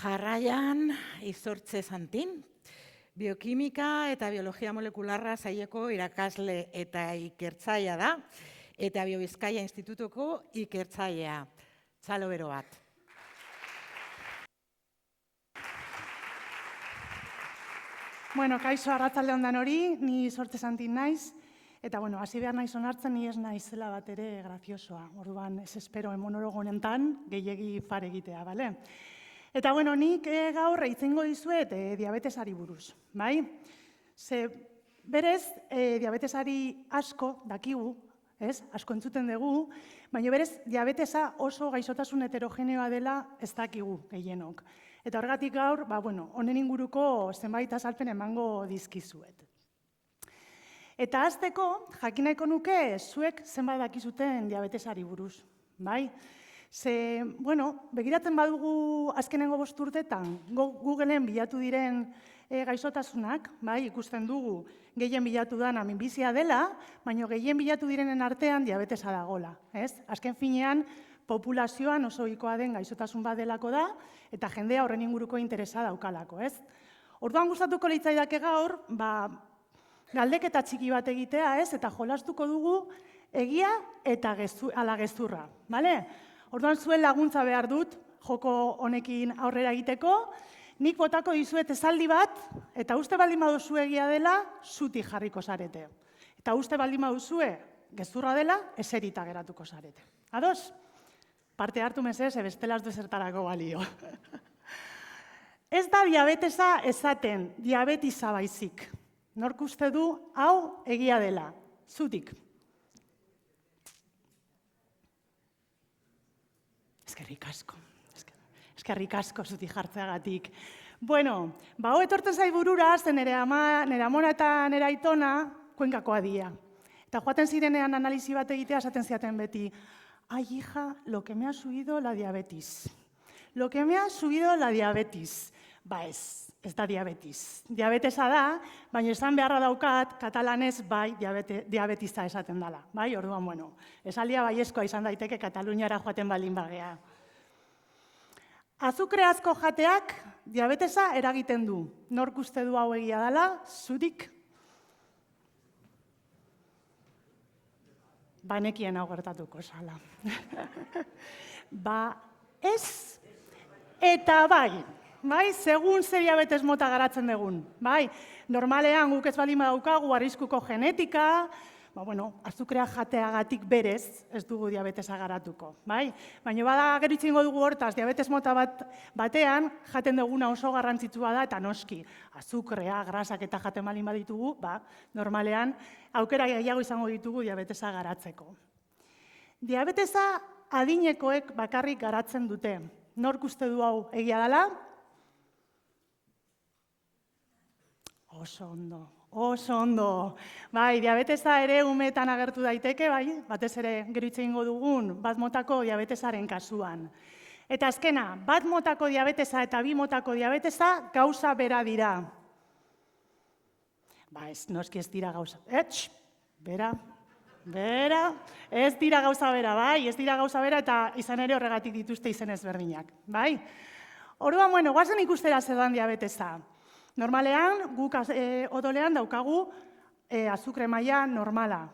Jarraian, Izortze Santin, biokimika eta biologia molekularra saileko irakasle eta ikertzailea da, eta Biobizkaia Institutuko ikertzailea. Txalo bero bat. Bueno, kaixo arratsalde on danori, ni Izortze Santin naiz, eta hasi behar naiz onartzen ni ez naizela bat ere graziosoa. Orduan, ez espero monologo honetan gehiegi far egitea, bale? Eta nik gaur hitzingo dizuet diabetesari buruz, bai? Ze berez, diabetesari asko dakigu, ez? Asko entzuten dugu, baina berez, diabetesa oso gaixotasun heterogeneoa dela ez dakigu gehienok. Eta horregatik gaur, honen inguruko zenbait azalpen emango dizkizuet. Eta hasteko, jakin nahiko nuke, zuek zenbat dakizuten diabetesari buruz, bai? Ze, begiratzen badugu azkenengo 5 urtetan, Googleen bilatu diren gaixotasunak, bai, ikusten dugu gehien bilatu dana minbizia dela, baina gehien bilatu direnen artean diabetesa dagola, ez? Azken finean, populazioan oso ohikoa den gaixotasun bat delako da, eta jendea horren inguruko interesa daukalako, ez? Orduan gustatuko litzaidake gaur, galdeketa txiki bat egitea, ez? Eta jolastuko dugu egia eta ala gezurra, bale? Orduan zuen laguntza behar dut, joko honekin aurrera egiteko, nik botako dizuet esaldi bat, eta uste baldin baduzu egia dela, zutik jarriko zarete. Eta uste baldin baduzue gezurra dela, eserita geratuko zarete. Ados? Parte hartu mesez, bestela ez du ezertarako balio. Ez da diabetesa esaten, diabetisa baizik. Nork uste du, hau egia dela, zutik. Eskerrik asko zutik jartzeagatik. Hau etortzen zai burura, zen nire amona eta nire aitona Kuenkakoa dira. Eta joaten zirenean analizi bat egitea esaten ziaten beti, ai, hija, lo que me ha subido la diabetis. Lo que me ha subido la diabetis. Ez da diabetis. Diabetesa da, baina esan beharra daukat, katalanez bai diabetisa esaten dela. Bai, orduan, esaldia baiezkoa izan daiteke Kataluniara joaten baldin bagea. Azukreazko jateak diabetesa eragiten du. Nork uste du hau egia dela, zutik? Nekien hau gertatuko zala. Ez eta bai, segun ze diabetes mota garatzen dugun. Normalean guk ez baldin badaukagu arriskuko genetika, azukrea jateagatik berez ez dugu diabetesa garatuko. Baina bada gero hitz egingo dugu hortaz, diabetes mota batean jaten duguna oso garrantzitsua da, eta noski, azukrea, grasak eta jaten baldin baditugu, normalean aukera gehiago izango ditugu diabetesa garatzeko. Diabetesa adinekoek bakarrik garatzen dute. Nork uste du hau egia dela? Oso ondo. Diabetesa ere umeetan agertu daiteke, batez ere gero hitz egingo dugun bat motako diabetesaren kasuan. Eta azkena, bat motako diabetesa eta 2 motako diabetesa gauza bera dira. Noski ez dira gauza. Bera, ez dira gauza bera, ez dira gauza bera eta izan ere horregatik dituzte izen ezberdinak. Orduan, guazen ikustera zer dan diabetesa. Normalean, guk odolean daukagu azukre maila normala,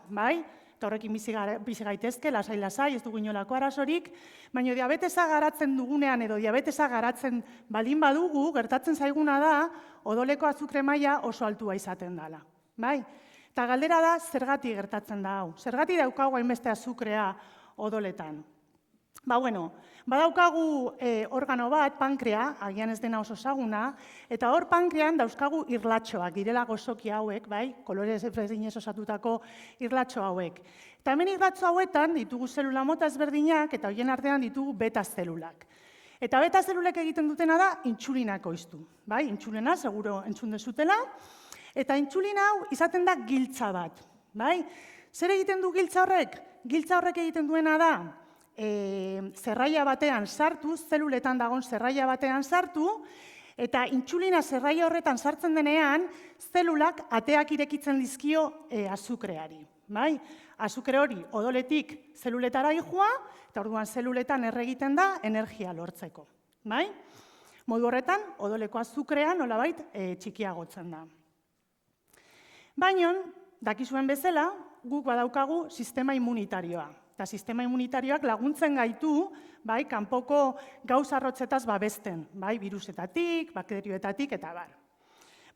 eta horrekin bizi gaitezke, lasai, ez dugu inolako arazorik, baina diabetesa garatzen dugunean edo diabetesa garatzen baldin badugu, gertatzen zaiguna da, odoleko azukre maila oso altua izaten dela. Eta galdera da, zergatik gertatzen da hau. Zergatik daukagu hainbeste azukrea odoletan. Badaukagu organo bat, pankrea, agian ez dena oso ezaguna, eta hor pankrean dauzkagu irlatxoak, direla gozoki hauek, kolorez ezberdinez osatutako irlatxo hauek. Eta hemen irlatxo hauetan ditugu zelula mota ezberdinak, eta horien artean ditugu beta zelulak. Eta beta zelulek egiten dutena da intsulina ekoiztu. Intsulina, seguro entzun dezutela, eta intsulina hau izaten da giltza bat. Zer egiten du giltza horrek? Giltza horrek egiten duena da, zerraia batean sartu, zeluletan dagoen zerraia batean sartu, eta intsulina zerraia horretan sartzen denean, zelulak ateak irekitzen dizkio azukreari. Azukre hori odoletik zeluletara joa, eta orduan zeluletan erregiten da energia lortzeko. Modu horretan, odoleko azukrea nolabait txikiagotzen da. Baina, dakizuen bezala, guk badaukagu sistema immunitarioa. Eta sistema immunitarioak laguntzen gaitu, kanpoko gauza arrotzetaz babesten, birusetatik, bakterioetatik eta bar.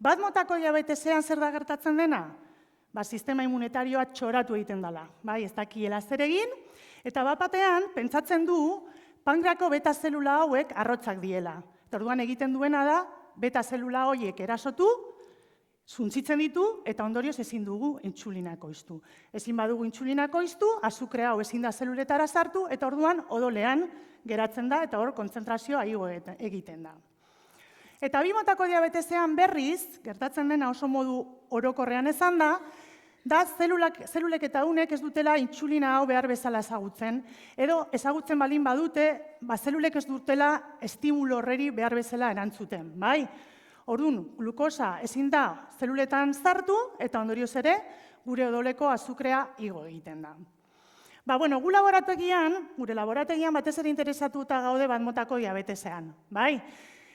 Bat motako diabetesean zer da gertatzen dena? Sistema immunitarioa txoratu egiten dela, ez dakiela zer egin, eta batean pentsatzen du pankreako beta zelula hauek arrotzak diela. Eta orduan egiten duena da, beta zelula horiek erasotu, zuntzitzen ditu, eta ondorioz ezin dugu intsulina ekoiztu. Ezin badugu intsulina ekoiztu, azukrea hau ezin da zeluletara sartu, eta orduan odolean geratzen da, eta hor kontzentrazioa igo egiten da. Eta bi motako diabetesean berriz, gertatzen dena oso modu orokorrean esan da zelulek eta unek ez dutela intsulina hau behar bezala ezagutzen, edo ezagutzen balin badute, zelulek ez dutela estimulo horreri behar bezala erantzuten, Orduan, glukosa ezin da zeluletan sartu, eta ondorioz ere, gure odoleko azukrea igo egiten da. Gure laborategian batez ere interesatuta gaude bat motako diabetesean,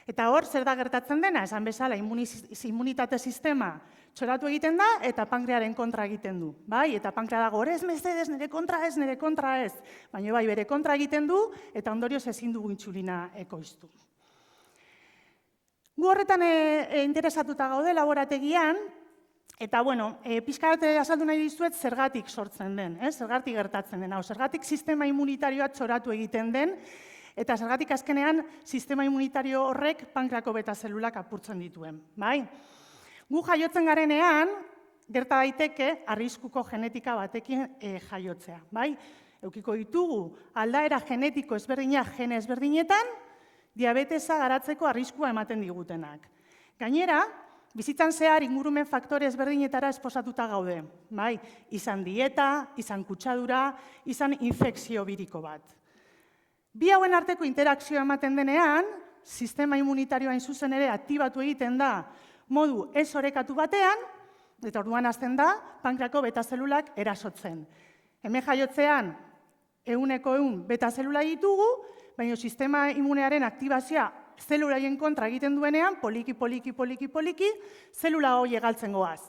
Eta hor, zer da gertatzen dena, esan bezala, immunitate sistema txoratu egiten da, eta pankrearen kontra egiten du. Eta pankrea dago, ez mesedez, nire kontra ez. Baina bere kontra egiten du, eta ondorioz ezin dugu intsulina ekoiztu. Gu horretan interesatuta gaude laborategian, eta, pixka bat azaldu nahi dizuet zergatik sortzen den, zergatik gertatzen den, zergatik sistema immunitarioa txoratu egiten den, eta zergatik azkenean sistema immunitario horrek pankreako beta zelulak apurtzen dituen. Gu jaiotzen garenean, gerta daiteke arriskuko genetika batekin jaiotzea. Eukiko ditugu aldaera genetiko ezberdinak gene ezberdinetan, diabetesa garatzeko arriskua ematen digutenak. Gainera, bizitzan zehar ingurumen faktore ezberdinetara esposatuta gaude. Izan dieta, izan kutsadura, izan infekzio biriko bat. Bi hauen arteko interakzioa ematen denean, sistema immunitarioa zuzen ere aktibatu egiten da modu ez orekatu batean, eta orduan hasten da pankreako beta zelulak erasotzen. Hemen jaiotzean 100% beta zelula ditugu, baina sistema immunearen aktibazioa zelulaien kontra egiten duenean, poliki, zelula hori galtzen goaz.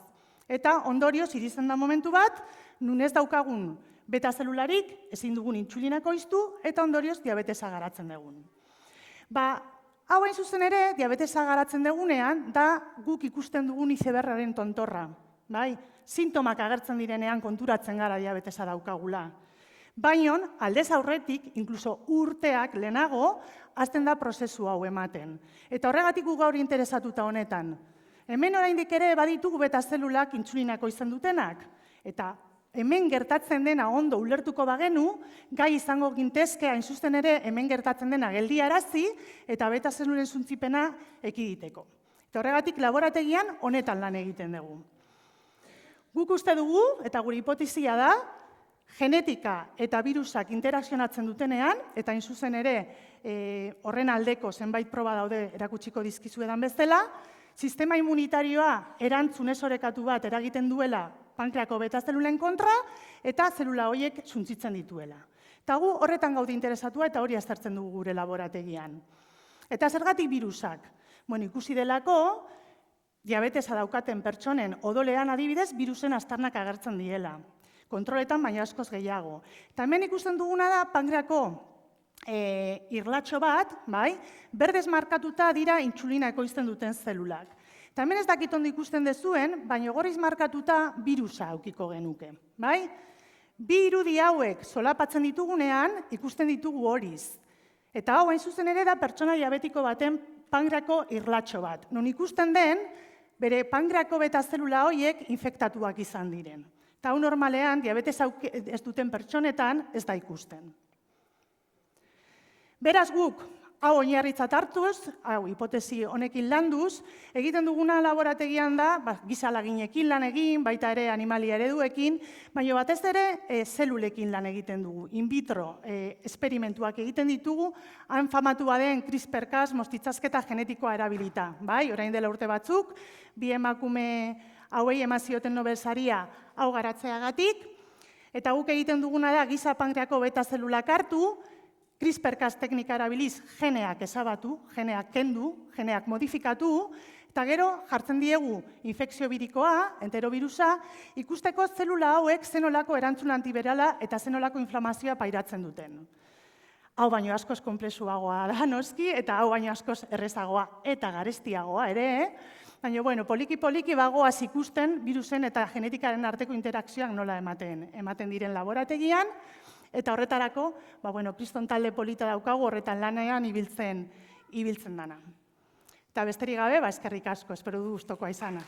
Eta ondorioz iritzen da momentu bat, nun ez daukagun beta zelularik, ezin dugun intsulina ekoiztu, eta ondorioz diabetesa garatzen dugun. Hau hain zuzen ere, diabetesa garatzen dugunean, da guk ikusten dugun izeberraren tontorra. Sintomak agertzen direnean konturatzen gara diabetesa daukagula. Baina, aldez aurretik, inkluso urteak lehenago, hasten da prozesu hau ematen. Eta horregatik gu gaur interesatuta honetan. Hemen oraindik ere baditugu beta zelulak intsulinako izan dutenak. Eta hemen gertatzen dena ondo ulertuko bagenu, gai izango gintezke hain zuzen ere hemen gertatzen dena geldiarazi eta beta zelulen zuntzipena ekiditeko. Eta horregatik laborategian honetan lan egiten dugu. Guk uste dugu, eta gure hipotezia da, genetika eta virusak interakzionatzen dutenean, eta hain zuzen ere horren aldeko zenbait proba daude erakutsiko dizkizuedan bezala, sistema immunitarioa erantzun ez orekatu bat eragiten duela pankreako beta zelulen kontra, eta zelula horiek suntzitzen dituela. Eta gu horretan gaude interesatua eta hori aztertzen dugu gure laborategian. Eta zergatik virusak? Ikusi delako, diabetesa daukaten pertsonen odolean adibidez, virusen aztarnak agertzen diela. Kontroletan baina askoz gehiago. Eta hemen ikusten duguna da pankreako irlatxo bat, berdez markatuta dira intsulina ekoizten duten zelulak. Eta hemen ez dakit ondo ikusten dezuen, baina gorriz markatuta virusa aukiko genuke. Bi irudi hauek solapatzen ditugunean ikusten ditugu horiz. Eta hau hain zuzen ere da pertsona diabetiko baten pankreako irlatxo bat. Non ikusten den, bere pankreako beta zelula horiek infektatuak izan diren. Eta hau normalean, diabetes ez duten pertsonetan ez da ikusten. Beraz guk, hau oinarritzat hartuz, hau hipotesi honekin landuz, egiten duguna laborategian da, gizalaginekin lan egin, baita ere animalia ereduekin, baina batez ere zelulekin lan egiten dugu. In vitro esperimentuak egiten ditugu, han famatua den CRISPR-Cas mostitzazketa genetikoa erabilita. Orain dela urte batzuk, bi emakume hauei eman zioten Nobel saria hau garatzeagatik, eta guk egiten duguna da giza pankreako beta zelulak hartu, CRISPR-Cas teknika erabiliz geneak ezabatu, geneak kendu, geneak modifikatu, eta gero jartzen diegu infekzio birikoa, enterobirusa, ikusteko zelula hauek zenolako erantzun antiberala eta zenolako inflamazioa pairatzen duten. Hau baino askoz konplexuagoa da noski, eta hau baino askoz errezagoa eta garestiagoa ere, baina, poliki-poliki bagoaz ikusten virusen eta genetikaren arteko interakzioak nola ematen diren laborategian, eta horretarako, kriston talde polita daukagu horretan lanean ibiltzen dana. Eta besterik gabe, eskerrik asko, espero du gustokoa izana.